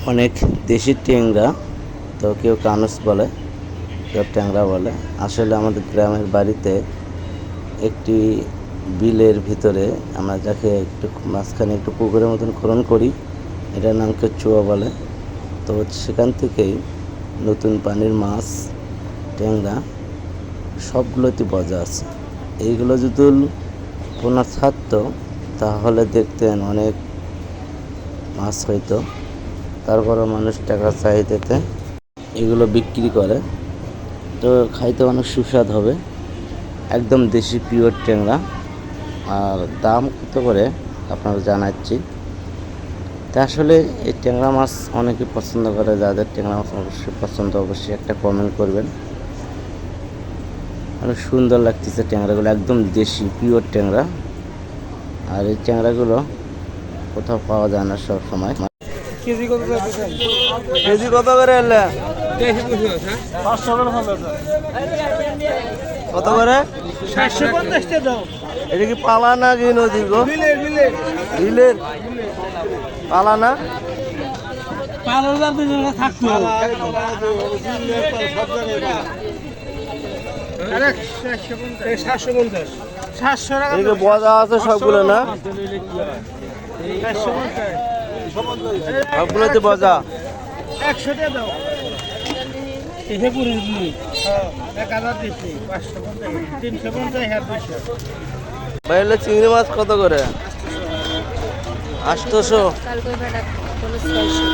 অনেক দেশি ট্যাংরা, তো কেউ কানুস বলে, কেউ ট্যাংরা বলে। আসলে আমাদের গ্রামের বাড়িতে একটি বিলের ভিতরে আমরা যাকে একটু মাঝখানে একটু পুকুরের মতন খনন করি, এটার নাম কেঁচুয়া বলে। তো সেখান থেকেই নতুন পানির মাছ, ট্যাংরা সবগুলোতে বজা আছে। এইগুলো যদি পোনা ছাড়তো তাহলে দেখতেন অনেক মাছ হইতো। তারপরে মানুষ টাকা চাহিদাতে এগুলো বিক্রি করে। তো খাইতে অনেক সুস্বাদ হবে, একদম দেশি পিওর ট্যাংরা। আর দাম কত করে আপনারা জানাচ্ছি। তা আসলে এই ট্যাংরা মাছ অনেকে পছন্দ করে, যাদের ট্যাংরা মাছ অবশ্যই পছন্দ অবশ্যই একটা কমেন্ট করবেন। অনেক সুন্দর লাগতেছে ট্যাংরাগুলো, একদম দেশি পিওর ট্যাংরা। আর এই ট্যাংরাগুলো কোথাও পাওয়া যায় না সব সময়। কেজি কত কেজি কত করে এলে? কত করে? 750 দাও। এটা কি পালা না কি নদী গো? বিলের পালা না? পালার দুজনে থাকতো। বজা আছে সবগুলো না? সবগুলোতে বজা। 100 টাকা দাও। এসে পুরো 1000 দিচ্ছি, 550, 350, 200। ভাই হলে চিংড়ি মাছ কত করে? 800। কালকে ভাড়া কোনো 600।